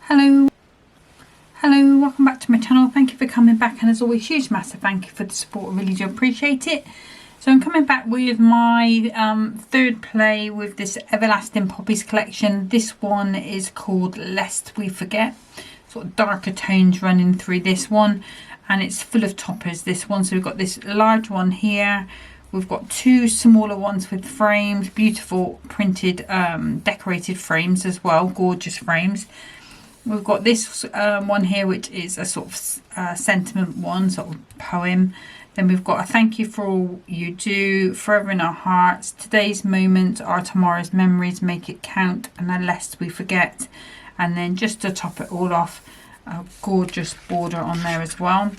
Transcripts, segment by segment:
Hello, welcome back to my channel. Thank you for coming back, and as always, huge massive thank you for the support. I really do appreciate it. So I'm coming back with my third play with this Everlasting Poppies collection. This one is called Lest We Forget. Sort of darker tones running through this one, and it's full of toppers, this one. So we've got this large one here. We've got two smaller ones with frames, beautiful printed decorated frames as well, gorgeous frames. We've got this one here, which is a sort of sentiment one, sort of poem. Then we've got a thank you for all you do, forever in our hearts, today's moments are tomorrow's memories, make it count, and then lest we forget. And then just to top it all off, a gorgeous border on there as well.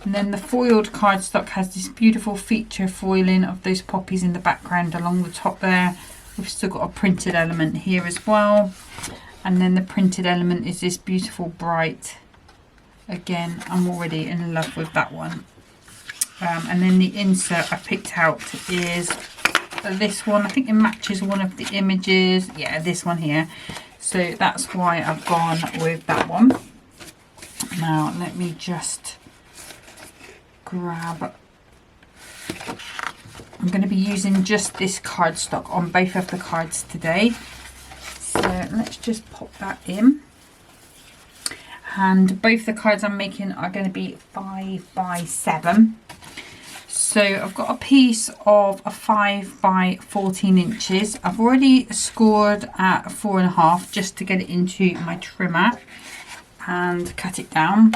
And then the foiled cardstock has this beautiful feature foiling of those poppies in the background along the top there. We've still got a printed element here as well. And then the printed element is this beautiful bright. Again, I'm already in love with that one. And then the insert I picked out is this one. I think it matches one of the images. Yeah, this one here. So that's why I've gone with that one. Now let me just grab. I'm going to be using just this cardstock on both of the cards today. So let's just pop that in. And both the cards I'm making are going to be 5 by 7. So I've got a piece of a 5 by 14 inches. I've already scored at 4.5 just to get it into my trimmer and cut it down.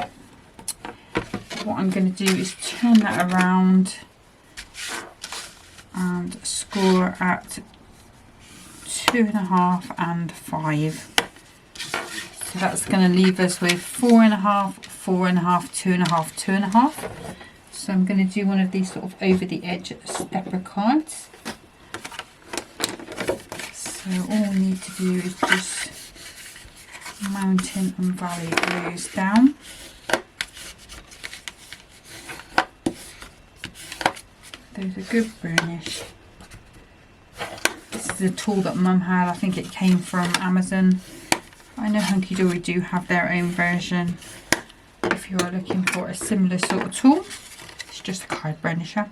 What I'm going to do is turn that around and score at 2.5 and 5. So that's going to leave us with 4.5, 4.5, 2.5, 2.5. So I'm going to do one of these sort of over the edge stepper cards. So all we need to do is just mountain and valley those down. Those are good burnish. This is a tool that Mum had. I think it came from Amazon. I know Hunkydory do have their own version. If you are looking for a similar sort of tool, it's just a card burnisher.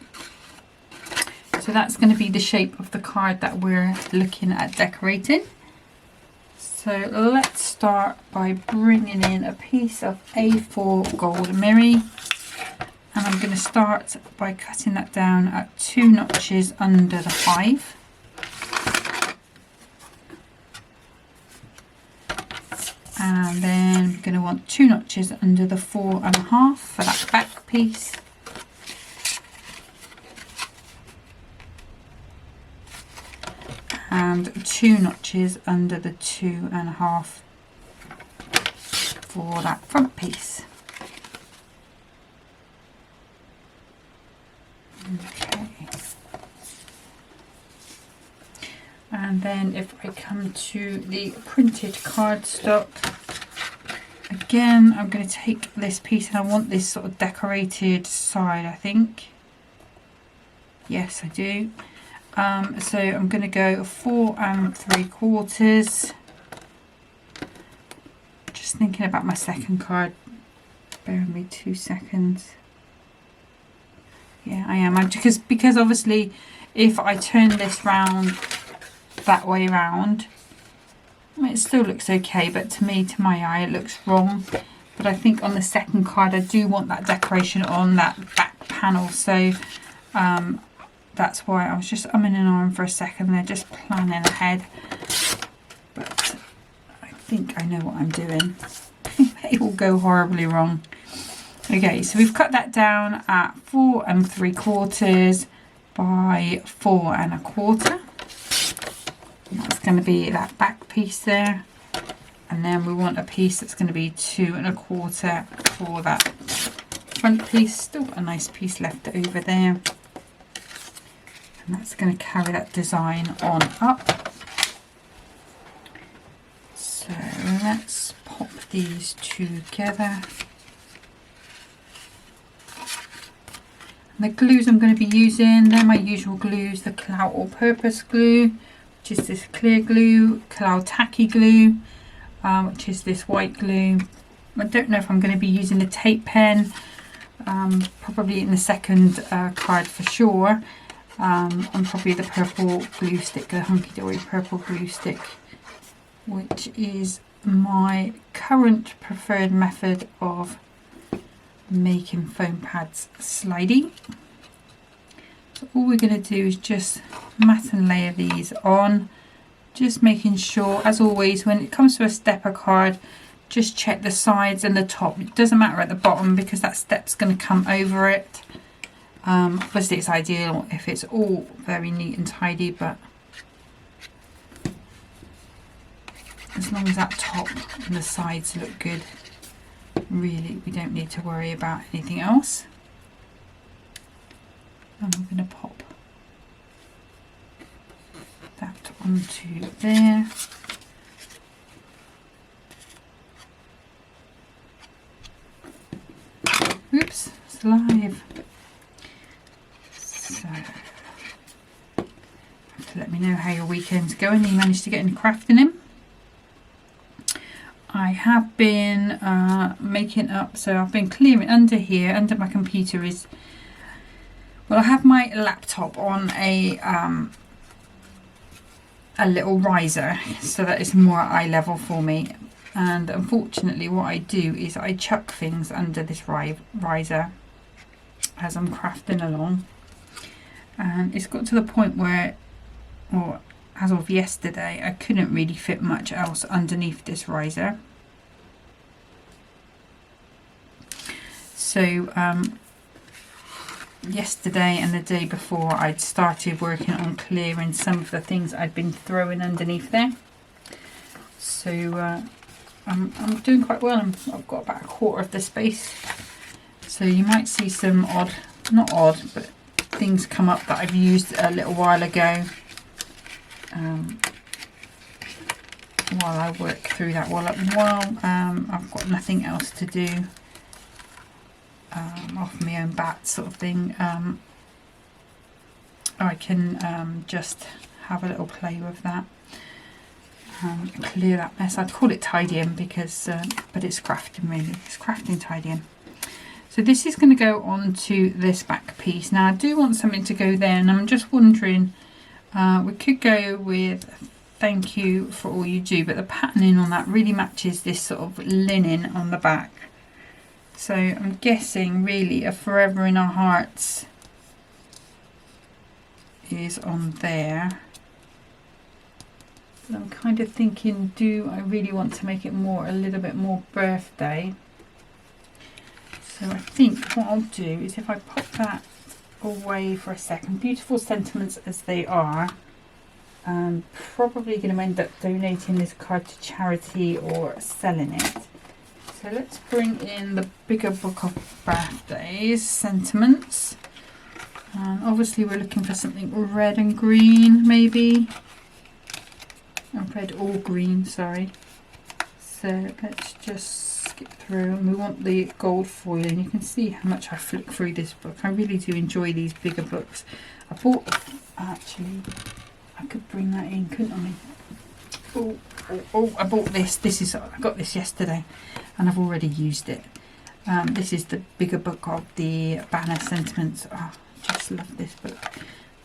So that's going to be the shape of the card that we're looking at decorating. So let's start by bringing in a piece of A4 gold mirror. And I'm going to start by cutting that down at 2 notches under the 5. And then I'm going to want 2 notches under the 4.5 for that back piece. And 2 notches under the 2.5 for that front piece. Okay. And then if I come to the printed cardstock, again I'm going to take this piece, and I want this sort of decorated side, I think. Yes, I do. So I'm going to go 4 3/4. Just thinking about my second card. Bear with me 2 seconds. Yeah, I am. Because obviously if I turn this round that way round, it still looks okay, but to me, to my eye, it looks wrong. But I think on the second card I do want that decoration on that back panel. So that's why I was just umming and ahhing for a second there, just planning ahead. But I think I know what I'm doing. It will go horribly wrong. Okay, so we've cut that down at 4 3/4 by 4 1/4. And that's going to be that back piece there. And then we want a piece that's going to be 2 1/4 for that front piece. Still got a nice piece left over there. And that's going to carry that design on up. So let's pop these together. And the glues I'm going to be using, they're my usual glues, the Clout All Purpose glue, which is this clear glue, Clout Tacky glue, which is this white glue. I don't know if I'm going to be using the tape pen, probably in the second card for sure, and probably the purple glue stick, the Hunkydory purple glue stick, which is my current preferred method of making foam pads slidey. So all we're going to do is just mat and layer these on, just making sure, as always, when it comes to a stepper card, just check the sides and the top. It doesn't matter at the bottom because that step's going to come over it. Obviously it's ideal if it's all very neat and tidy, but as long as that top and the sides look good, really we don't need to worry about anything else. And I'm going to pop that onto there. Oops, it's live. So, have to let me know how your weekend's going. You managed to get any crafting in? I have been making up, so I've been clearing under here, under my computer is, well, I have my laptop on a little riser so that it's more eye level for me. And unfortunately what I do is I chuck things under this riser as I'm crafting along, and it's got to the point where, or as of yesterday, I couldn't really fit much else underneath this riser. So yesterday and the day before I'd started working on clearing some of the things I'd been throwing underneath there. So I'm doing quite well. I've got about a quarter of the space, so you might see some not odd, but things come up that I've used a little while ago while I work through that. While I've got nothing else to do off my own bat sort of thing, I can just have a little play with that. Clear that mess. I'd call it tidying because but it's crafting, really. It's crafting tidying. So this is going to go on to this back piece. Now I do want something to go there, and I'm just wondering, we could go with thank you for all you do, but the patterning on that really matches this sort of linen on the back. So I'm guessing really a forever in our hearts is on there. I'm kind of thinking, do I really want to make it a little bit more birthday? So I think what I'll do is, if I pop that away for a second, beautiful sentiments as they are, I'm probably going to end up donating this card to charity or selling it. So let's bring in the bigger book of birthdays, sentiments. Obviously we're looking for something red and green, maybe. Red or green, sorry. So let's just skip through, and we want the gold foil, and you can see how much I flick through this book. I really do enjoy these bigger books. I bought, actually, I could bring that in, couldn't I? Oh, I bought this. I got this yesterday and I've already used it. This is the bigger book of the banner sentiments. Oh, I just love this book.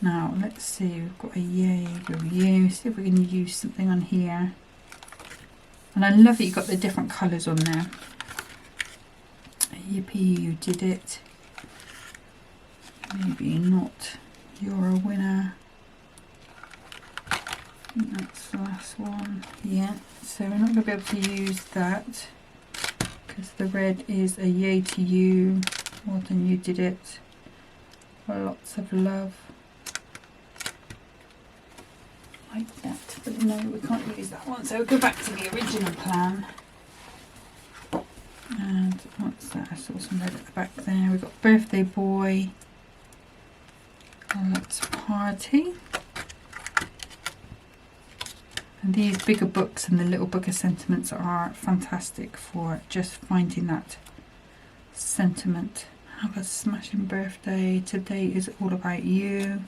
Now let's see, we've got a yay, see if we can use something on here. And I love that you've got the different colours on there. Yippee, you did it. Maybe not. You're a winner. That's the last one. Yeah, so we're not going to be able to use that because the red is a yay to you. Well done, you did it. Lots of love. Like that, but no, we can't use that one, so we'll go back to the original plan. And what's that? I saw some red at the back there. We've got birthday boy, and let's party. And these bigger books and the little book of sentiments are fantastic for just finding that sentiment. Have a smashing birthday. Today is all about you.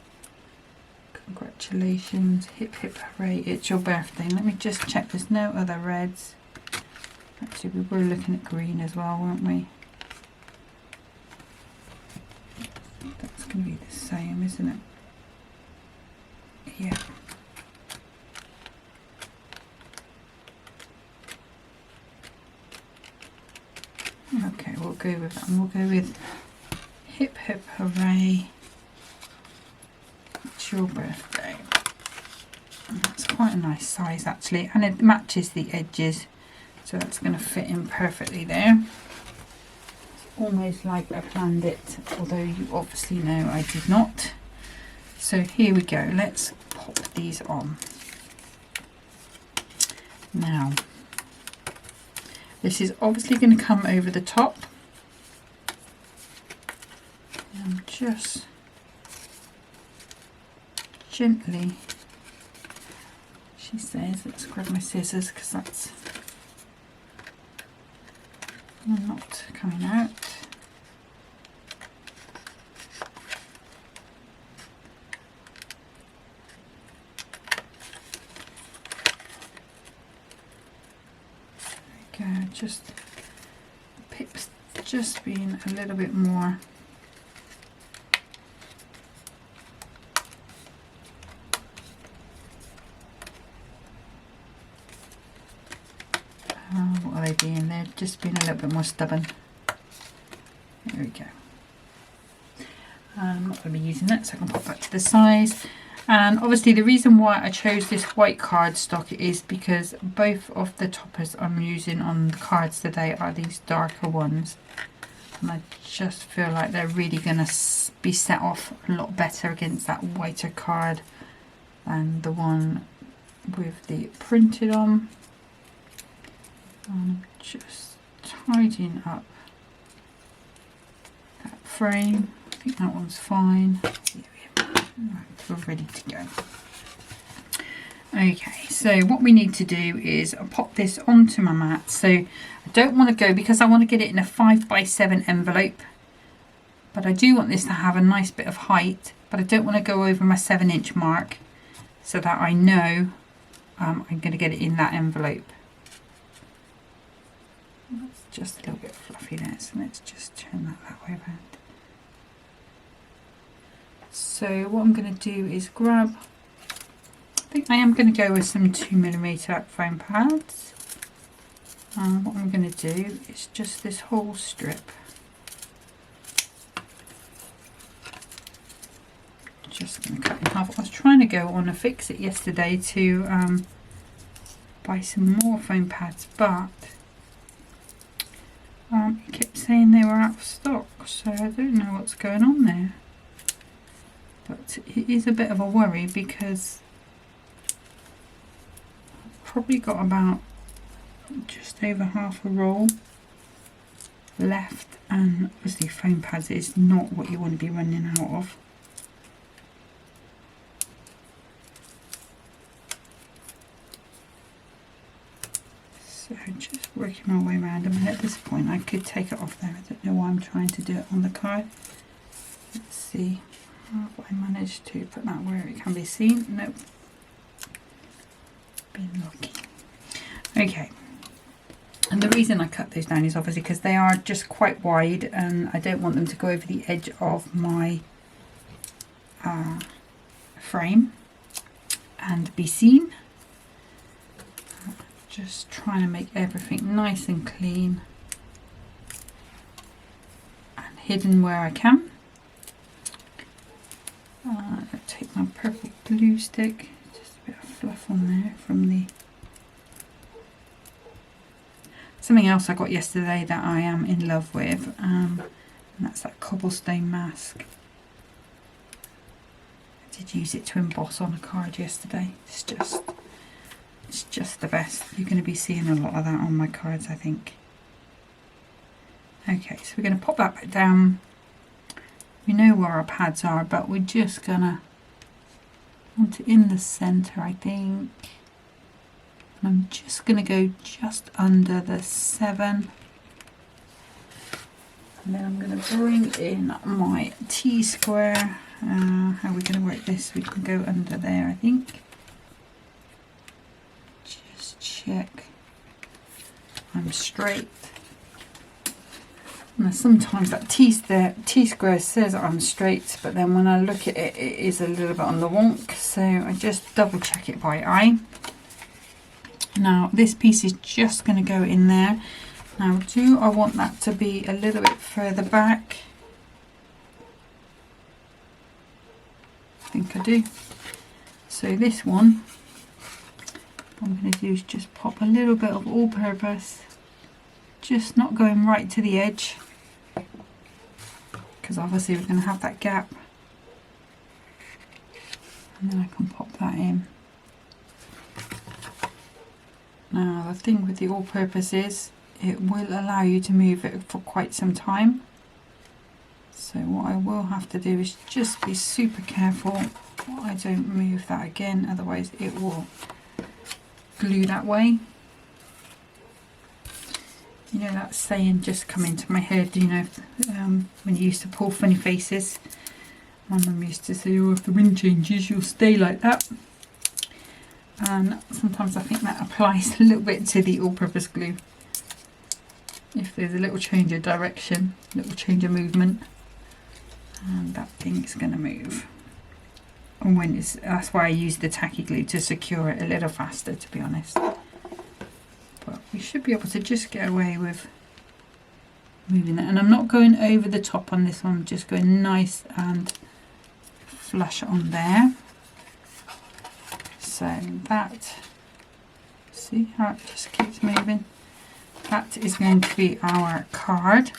Congratulations, hip hip hooray, it's your birthday. Let me just check there's no other reds. Actually, we were looking at green as well, weren't we? That's going to be the same, isn't it? Yeah. Okay, we'll go with that. And we'll go with hip hip hooray. It's your birthday. And that's quite a nice size actually, and it matches the edges, so that's going to fit in perfectly there. It's almost like I planned it, although you obviously know I did not. So here we go, let's pop these on. Now, this is obviously going to come over the top. And just gently, she says, let's grab my scissors because that's not coming out. There we go, just the pips just being a little bit more what are they being? They're just being a little bit more stubborn. There we go. I'm not going to be using that, so I can pop that to the size. And obviously the reason why I chose this white cardstock is because both of the toppers I'm using on the cards today are these darker ones. And I just feel like they're really going to be set off a lot better against that whiter card than the one with the printed on. And I'm just tidying up that frame. I think that one's fine. Right, we're ready to go. Okay, so what we need to do is pop this onto my mat. So I don't want to go, because I want to get it in a 5x7 envelope, but I do want this to have a nice bit of height, but I don't want to go over my 7-inch mark, so that I know I'm going to get it in that envelope. That's just a little bit fluffy there, so let's just turn that way around. So what I'm going to do is grab, I think I am going to go with some 2mm foam pads. And what I'm going to do is just this whole strip. Just going to cut in half. I was trying to go on a fix it yesterday to buy some more foam pads, but it kept saying they were out of stock, so I don't know what's going on there. But it is a bit of a worry because I've probably got about just over half a roll left, and obviously foam pads is not what you want to be running out of. So just working my way around. I mean, at this point I could take it off there. I don't know why I'm trying to do it on the card. Let's see. Have I managed to put that where it can be seen? Nope. Been lucky. Okay. And the reason I cut those down is obviously because they are just quite wide, and I don't want them to go over the edge of my frame and be seen. Just trying to make everything nice and clean and hidden where I can. I'll take my purple glue stick, just a bit of fluff on there from the... Something else I got yesterday that I am in love with, and that's that cobblestone mask. I did use it to emboss on a card yesterday. It's just the best. You're going to be seeing a lot of that on my cards, I think. Okay, so we're going to pop that back down. We know where our pads are, but we're just gonna want it in the center, I think. And I'm just gonna go just under the 7, and then I'm gonna bring in my T-square. How are we gonna work this? We can go under there, I think. Just check I'm straight. Now sometimes that T-square says I'm straight, but then when I look at it, it is a little bit on the wonk, so I just double check it by eye. Now this piece is just going to go in there. Now do I want that to be a little bit further back? I think I do. So this one, what I'm going to do is just pop a little bit of all-purpose, just not going right to the edge, because obviously we're going to have that gap, and then I can pop that in. Now the thing with the all-purpose is it will allow you to move it for quite some time, so what I will have to do is just be super careful I don't move that again, otherwise it will glue that way. You know that saying just come into my head, you know, when you used to pull funny faces. My mum used to say, oh, if the wind changes you'll stay like that. And sometimes I think that applies a little bit to the all-purpose glue. If there's a little change of direction, a little change of movement, and that thing is going to move. And when that's why I use the tacky glue, to secure it a little faster, to be honest. But we should be able to just get away with moving that. And I'm not going over the top on this one, I'm just going nice and flush on there. So that, see how it just keeps moving? That is going to be our card.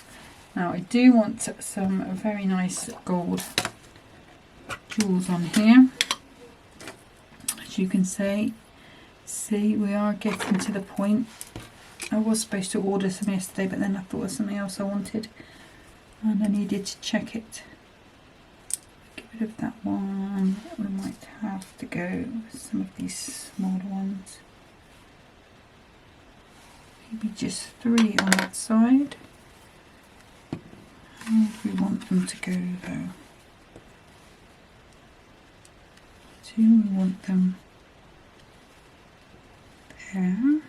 Now I do want some very nice gold jewels on here. As you can see we are getting to the point. I was supposed to order some yesterday, but then I thought of something else I wanted and I needed to check it. Get rid of that one. We might have to go with some of these smaller ones. Maybe just 3 on that side. How do we want them to go though? Do we want them there?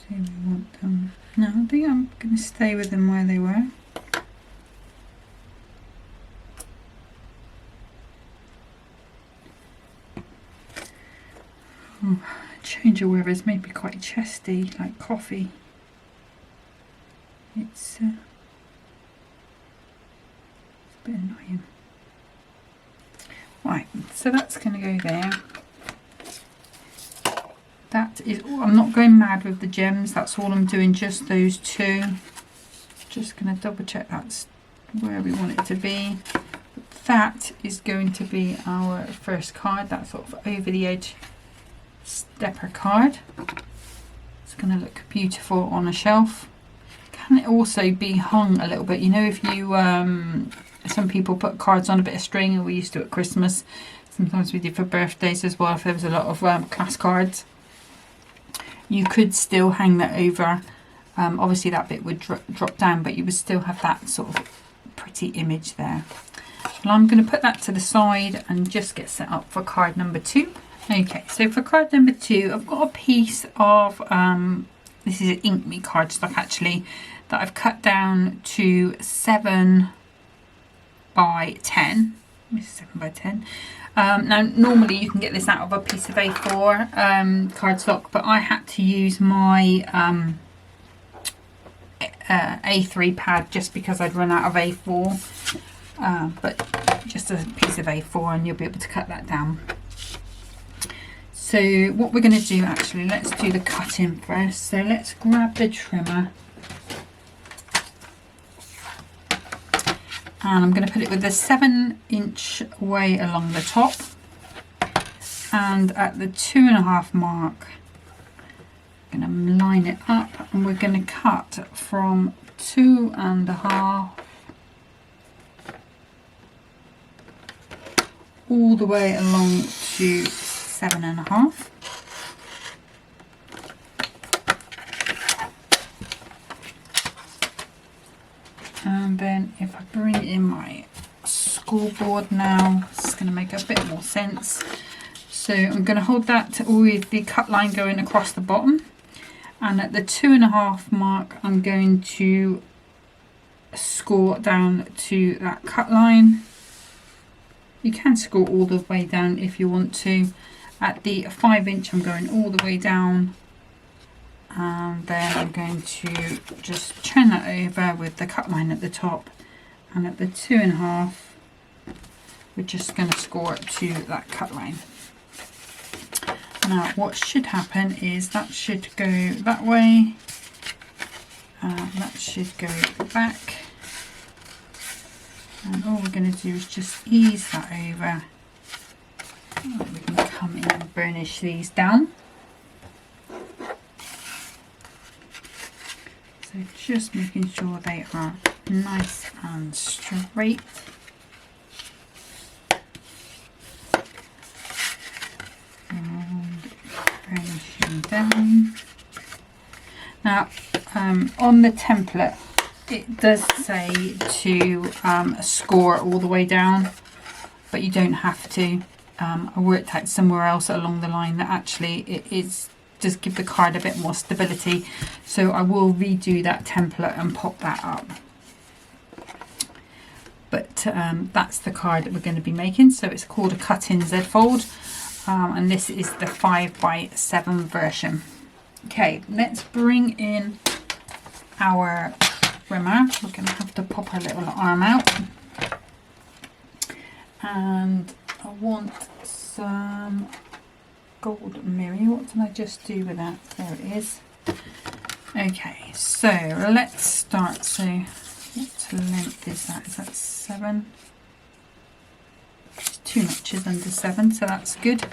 Do we want them? No, I think I'm going to stay with them where they were. Oh, change of weather has made me quite chesty, like coffee. It's a bit annoying. Right, so that's going to go there. That is, I'm not going mad with the gems, that's all I'm doing, just those 2. Just going to double check that's where we want it to be. But that is going to be our first card, that sort of over the edge stepper card. It's going to look beautiful on a shelf. Can it also be hung a little bit? You know, if you some people put cards on a bit of string, and we used to at Christmas. Sometimes we did for birthdays as well, if there was a lot of class cards. You could still hang that over. Obviously that bit would drop down, but you would still have that sort of pretty image there. Well, I'm going to put that to the side and just get set up for card number 2. Okay, so for card number 2, I've got a piece of, this is an Ink Me cardstock actually, that I've cut down to 7 by 10. This is 7 by 10. Now normally you can get this out of a piece of A4 cardstock, but I had to use my A3 pad just because I'd run out of A4. But just a piece of A4 and you'll be able to cut that down. So what we're going to do actually, let's do the cutting first. So let's grab the trimmer. And I'm going to put it with the 7-inch way along the top. And at the 2.5 mark, I'm going to line it up and we're going to cut from 2.5 all the way along to 7.5. And then if I bring in my scoreboard now, it's going to make a bit more sense. So I'm going to hold that with the cut line going across the bottom. and at the 2.5 mark I'm going to score down to that cut line. You can score all the way down if you want to. At the 5 inch I'm going all the way down, and then I'm going to just turn that over with the cut line at the top, and at the 2.5 we're just going to score it to that cut line. Now what should happen is that should go that way, that should go back, and all we're going to do is just ease that over. We can come in and burnish these down. So just making sure they are nice and straight. And burnishing down. Now on the template it does say to score all the way down, but you don't have to. I worked out somewhere else along the line that actually it is does give the card a bit more stability, so I will redo that template and pop that up. But that's the card that we're going to be making. So it's called a cut-in Z-fold, and this is the 5x7 version. Okay, let's bring in our rimmer. We're going to have to pop our little arm out, and I want some gold mirror. What did I just do with that? There it is. Okay, so let's start. So what length is that? Is that 7? It's 2 notches under 7, so that's good.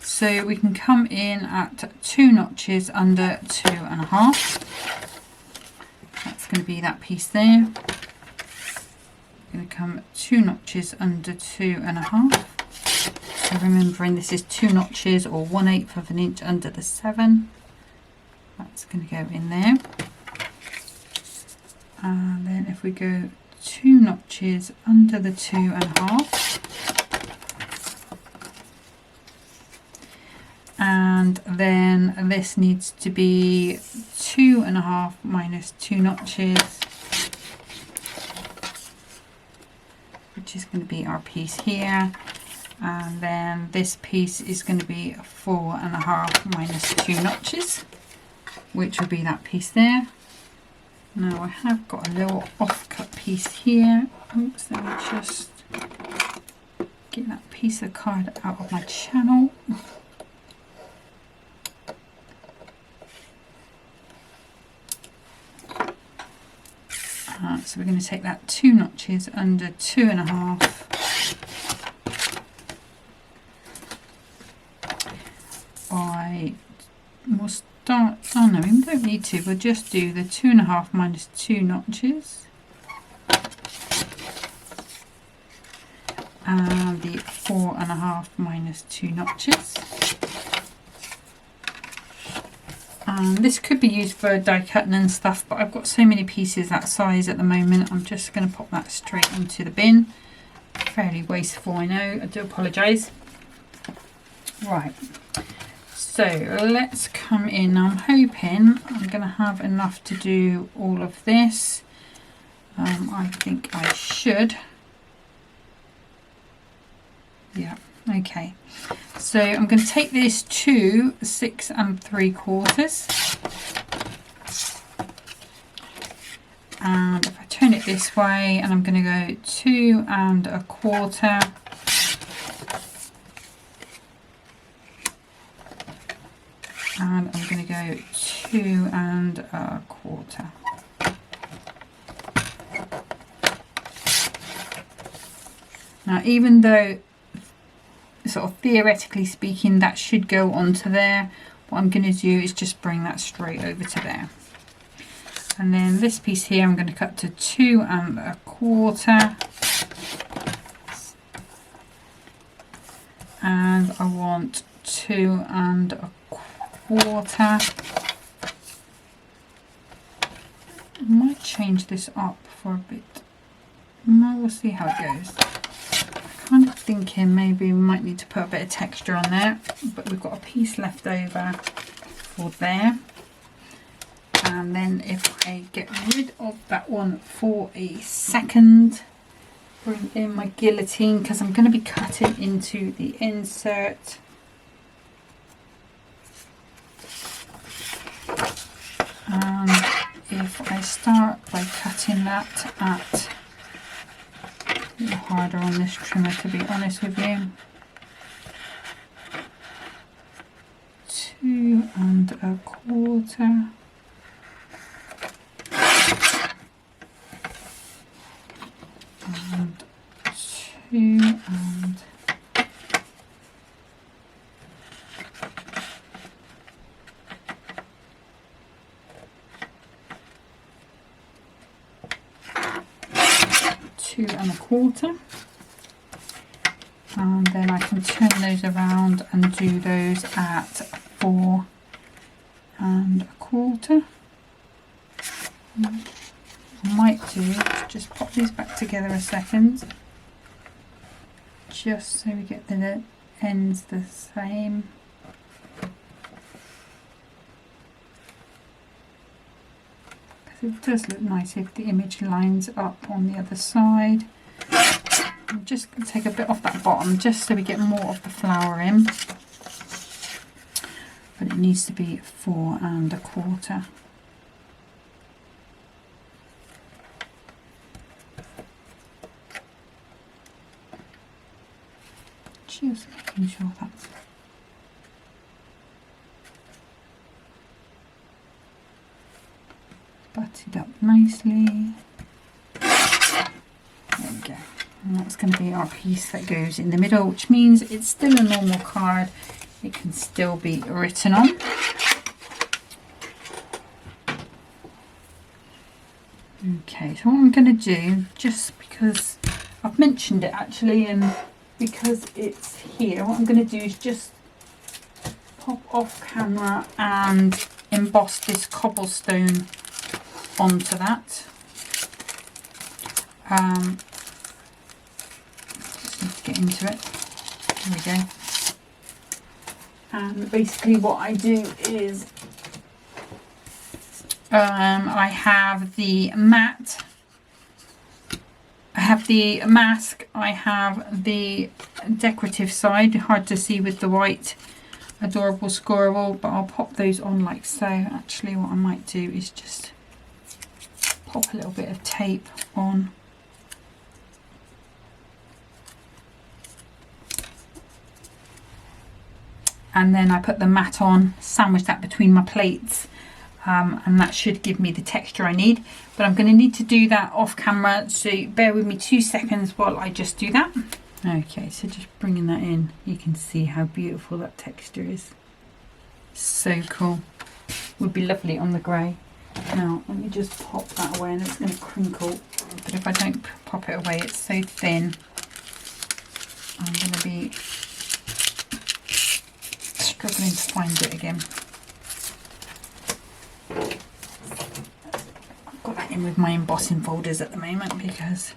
So we can come in at 2 notches under 2.5. That's going to be that piece there. Going to come 2 notches under 2.5. So remembering this is 2 notches or 1/8 of an inch under the 7. That's going to go in there. And then if we go 2 notches under the 2.5, and then this needs to be 2.5 minus 2 notches, which is going to be our piece here, and then this piece is going to be 4.5 minus 2 notches, which will be that piece there. Now I have got a little off-cut piece here. Oops, let me just get that piece of card out of my channel. So we're going to take that 2 notches under 2.5. We'll start, oh no, we don't need to, we'll just do the 2.5 minus 2 notches. And the 4.5 minus 2 notches. And this could be used for die cutting and stuff, but I've got so many pieces that size at the moment, I'm just going to pop that straight into the bin. Fairly wasteful, I know, I do apologise. Right, so let's come in. I'm hoping I'm going to have enough to do all of this. I think I should. Yeah, okay. So I'm going to take this to 6 3/4, and if I turn it this way, and I'm going to go 2 1/4, and I'm going to go 2 1/4. Now, even though sort of theoretically speaking that should go onto there, what I'm going to do is just bring that straight over to there. And then this piece here I'm going to cut to 2 1/4, and I want 2 1/4. I might change this up for a bit. No, we'll see how it goes. Kind of thinking maybe we might need to put a bit of texture on there, but we've got a piece left over for there. And then if I get rid of that one for a second, bring in my guillotine because I'm going to be cutting into the insert. And if I start by cutting that at a little harder on this trimmer, to be honest with you, 2 1/4. And 2 and 2 1/4, and then I can turn those around and do those at 4 1/4. I might do is just pop these back together a second, just so we get the ends the same. Because it does look nice if the image lines up on the other side. I'm just going to take a bit off that bottom just so we get more of the flower in, but it needs to be 4 1/4. Just making sure that's butted up nicely. There we go. And that's going to be our piece that goes in the middle, which means it's still a normal card. It can still be written on. Okay, so what I'm going to do, just because I've mentioned it actually, and because it's here, what I'm going to do is just pop off camera and emboss this cobblestone onto that. Just need to get into it. There we go. And basically what I do is I have the mat, I have the mask, I have the decorative side, hard to see with the white adorable squirrel, but I'll pop those on like so. Actually what I might do is just pop a little bit of tape on. And then I put the mat on, sandwich that between my plates, and that should give me the texture I need. But I'm going to need to do that off camera, so bear with me 2 seconds while I just do that. Okay, so just bringing that in, you can see how beautiful that texture is. So cool. Would be lovely on the grey. Now let me just pop that away, and it's going to crinkle, but if I don't pop it away, it's so thin, I'm going to be struggling to find it again. I've got that in with my embossing folders at the moment because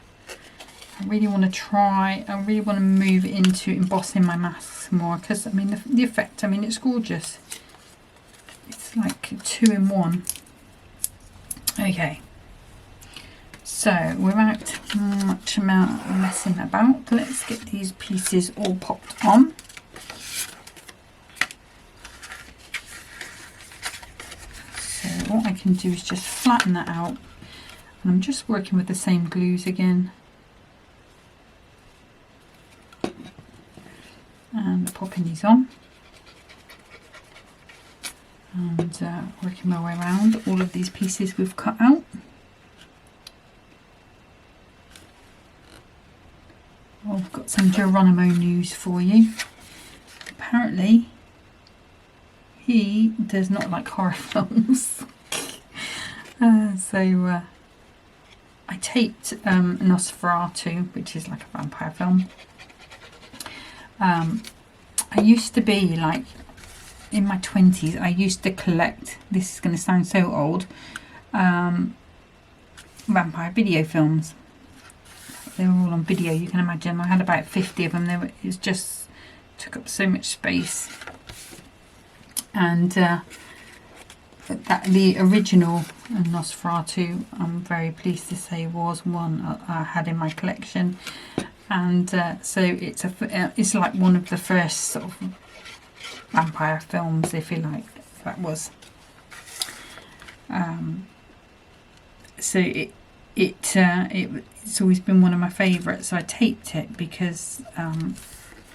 I really want to move into embossing my masks more, because I mean the effect, I mean it's gorgeous. It's like 2 in 1. Okay, so without much amount of messing about, let's get these pieces all popped on. So what I can do is just flatten that out, and I'm just working with the same glues again, and popping these on, and working my way around all of these pieces we've cut out. Well, I've got some Geronimo news for you. Apparently he does not like horror films. So I taped Nosferatu, which is like a vampire film. I used to be like, in my 20s, I used to collect, this is going to sound so old, vampire video films. They were all on video, you can imagine. I had about 50 of them. It just took up so much space. And that the original Nosferatu, I'm very pleased to say, was one I had in my collection, and so it's like one of the first sort of vampire films, if you like. That was so it's always been one of my favourites. So I taped it because I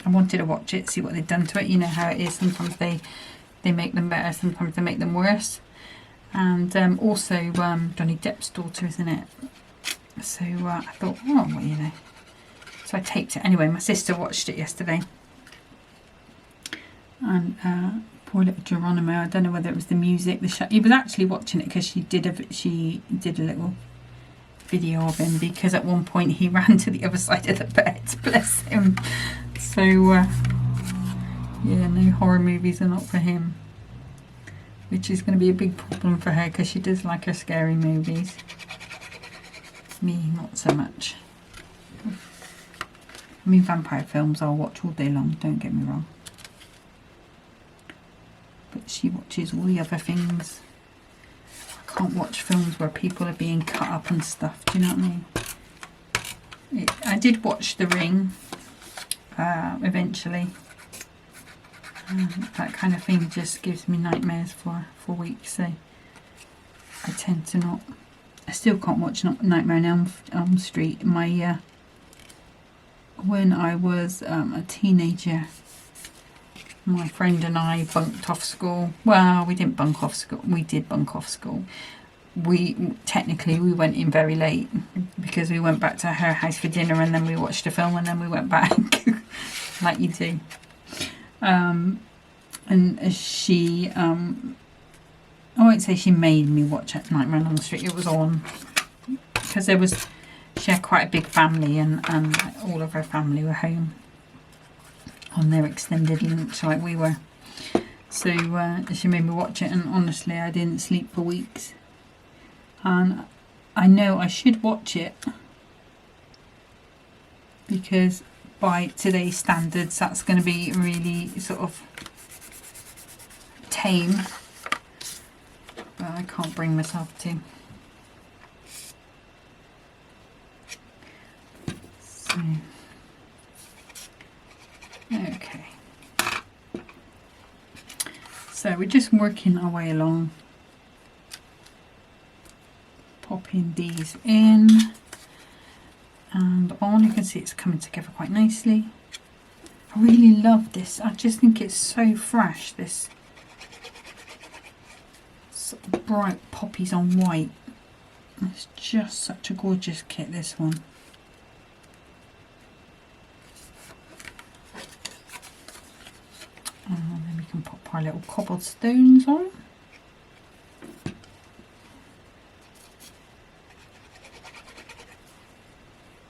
wanted to watch it, see what they'd done to it. You know how it is, sometimes they make them better, sometimes they make them worse. And also Johnny Depp's daughter, isn't it? So I thought, oh, well, you know. So I taped it. Anyway, my sister watched it yesterday. And poor little Geronimo, I don't know whether it was the music, he was actually watching it because she did a little video of him, because at one point he ran to the other side of the bed, bless him. So yeah, no horror movies are not for him, which is going to be a big problem for her because she does like her scary movies. Me, not so much. I mean, vampire films I'll watch all day long, don't get me wrong, but she watches all the other things. I can't watch films where people are being cut up and stuff, do you know what I mean? I did watch The Ring eventually. That kind of thing just gives me nightmares for weeks, so I tend to not. I still can't watch Nightmare on Elm Street. When I was a teenager, my friend and I bunked off school. Well, we didn't bunk off school. We did bunk off school. We went in very late because we went back to her house for dinner, and then we watched a film, and then we went back like you do. And she, I won't say she made me watch Nightmare on Elm Street. It was on because she had quite a big family, and all of her family were home on their extended lunch like we were. So she made me watch it, and honestly I didn't sleep for weeks. And I know I should watch it because by today's standards that's going to be really sort of tame, but I can't bring myself to. So okay, so we're just working our way along, popping these in and on. You can see it's coming together quite nicely. I really love this. I just think it's so fresh, this sort of bright poppies on white. It's just such a gorgeous kit, this one. And then we can pop our little cobblestones on.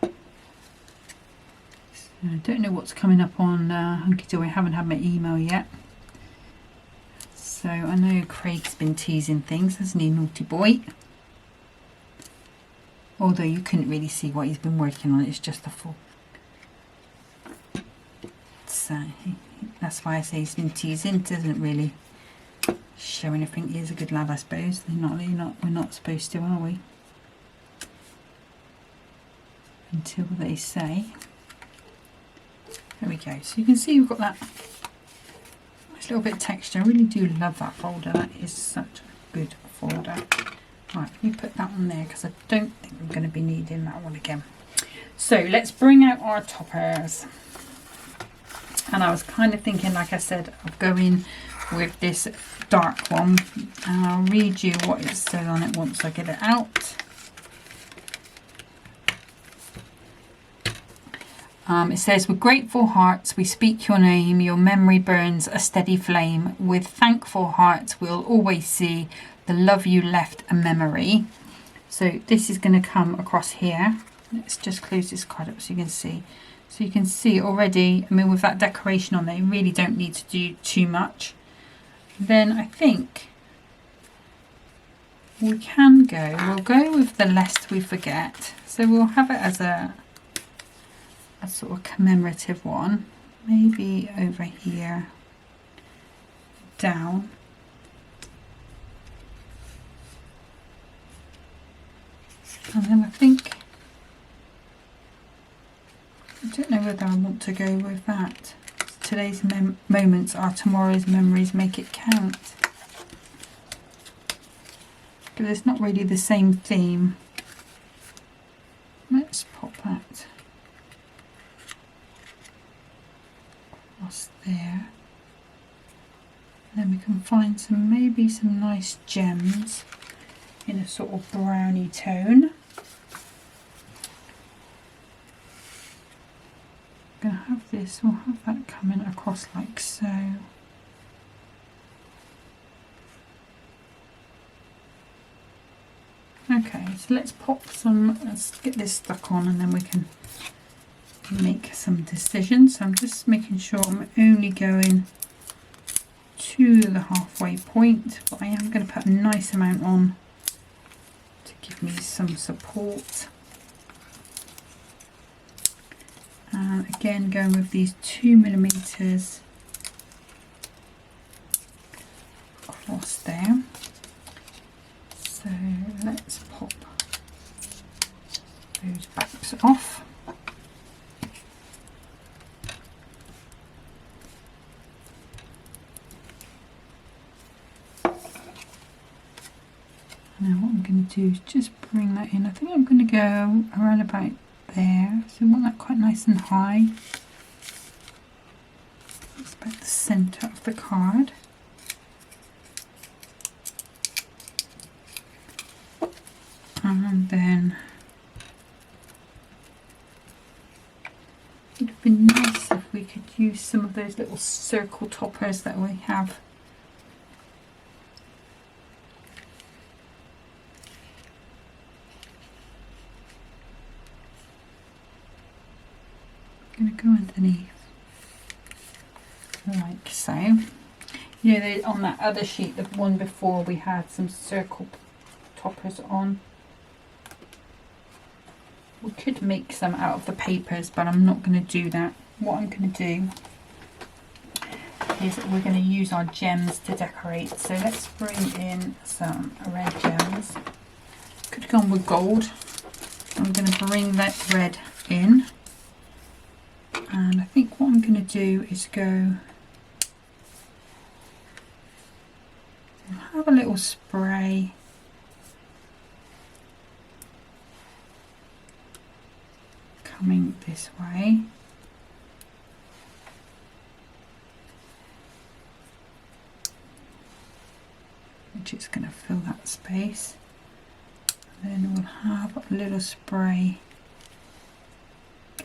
So I don't know what's coming up on Hunkydory. I haven't had my email yet. So I know Craig's been teasing things, hasn't he, naughty boy? Although you couldn't really see what he's been working on, it's just a full. So that's why I say he's been teasing. It doesn't really show anything. He's a good lad, I suppose. We're not supposed to, are we? Until they say. There we go. So you can see we've got that nice little bit of texture. I really do love that folder. That is such a good folder. Right, let me put that on there because I don't think I'm going to be needing that one again. So let's bring out our toppers. And I was kind of thinking, like I said, of going with this dark one. And I'll read you what it says on it once I get it out. It says, with grateful hearts we speak your name, your memory burns a steady flame. With thankful hearts we'll always see the love you left a memory. So this is going to come across here. Let's just close this card up so you can see. So you can see already, I mean, with that decoration on there, you really don't need to do too much. Then I think we'll go with the lest we forget. So we'll have it as a sort of commemorative one, maybe over here, down. And then I think, I don't know whether I want to go with that. Today's moments are tomorrow's memories, make it count. Because it's not really the same theme. Let's pop that across there. Then we can find some, maybe some nice gems in a sort of browny tone. I'm going to have this, we'll have that coming across like so. Okay, so let's pop some, let's get this stuck on and then we can make some decisions. So I'm just making sure I'm only going to the halfway point, but I am going to put a nice amount on to give me some support. And again, going with these 2mm across there. So let's pop those backs off. Now what I'm going to do is just bring that in. I think I'm going to go around about there. So I want that quite nice and high. It's about the centre of the card. And then it would be nice if we could use some of those little circle toppers that we have. I'm going to go underneath like so. You know, on that other sheet, the one before, we had some circle toppers on. We could make some out of the papers, but I'm not going to do that. What I'm going to do is we're going to use our gems to decorate. So let's bring in some red gems. Could have gone with gold. I'm going to bring that red in. And I think what I'm going to do is go have a little spray. Coming this way. Which is going to fill that space. And then we'll have a little spray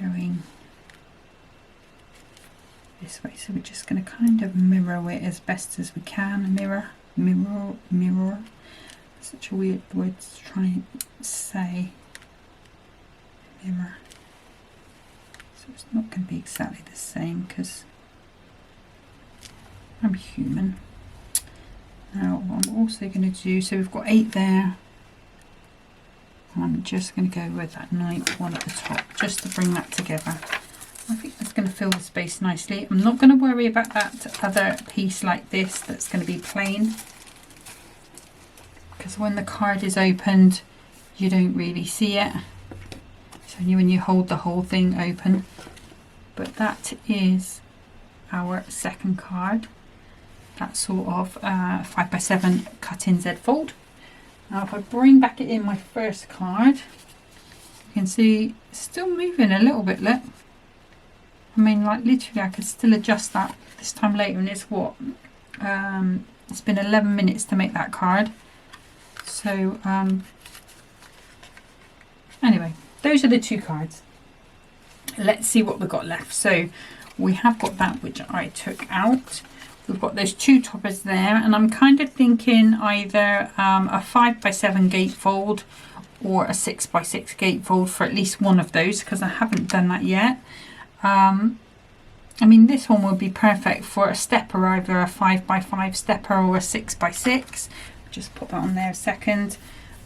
going this way. So we're just going to kind of mirror it as best as we can. Mirror. Such a weird word to try and say. Mirror. So it's not going to be exactly the same because I'm human. Now what I'm also going to do, so we've got 8 there. I'm just going to go with that 9th one at the top just to bring that together. I think that's going to fill the space nicely. I'm not going to worry about that other piece like this that's going to be plain, because when the card is opened you don't really see it. It's only when you hold the whole thing open. But that is our second card. That sort of 5x7 cut-in Z fold. Now if I bring back it in my first card, you can see it's still moving a little bit, look. I mean, like literally I could still adjust that this time later, and it's what? It's been 11 minutes to make that card. So anyway, those are the 2 cards. Let's see what we've got left. So we have got that which I took out. We've got those 2 toppers there, and I'm kind of thinking either a 5x7 gatefold or a 6x6 gatefold for at least one of those, because I haven't done that yet. I mean, this one would be perfect for a stepper, either a 5x5 stepper or a 6x6. Just put that on there a second.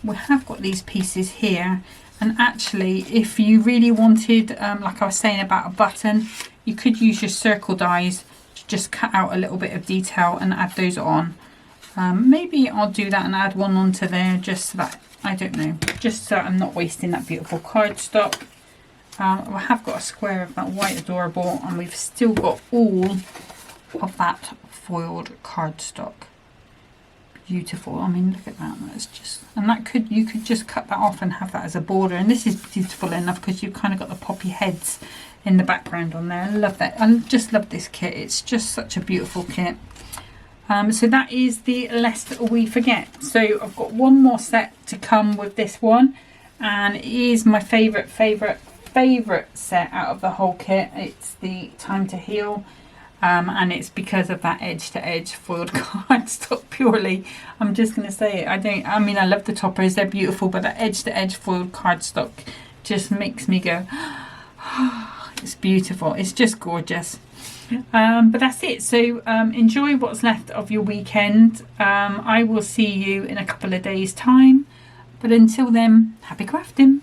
We have got these pieces here, and actually if you really wanted, like I was saying about a button, you could use your circle dies to just cut out a little bit of detail and add those on. Maybe I'll do that and add one onto there, just so that, I don't know, just so I'm not wasting that beautiful cardstock. I have got a square of that white adorable, and we've still got all of that foiled cardstock. Beautiful. I mean, look at that. That's just, and that could, you could just cut that off and have that as a border. And this is beautiful enough because you've kind of got the poppy heads in the background on there. I love that. I just love this kit. It's just such a beautiful kit. So that is the Lest We Forget. So I've got one more set to come with this one, and it is my favourite set out of the whole kit. It's the Time to Heal. And it's because of that edge-to-edge foiled cardstock purely. I'm just going to say it. I mean, I love the toppers. They're beautiful, but that edge-to-edge foiled cardstock just makes me go, oh, it's beautiful. It's just gorgeous. But that's it. So enjoy what's left of your weekend. I will see you in a couple of days' time. But until then, happy crafting.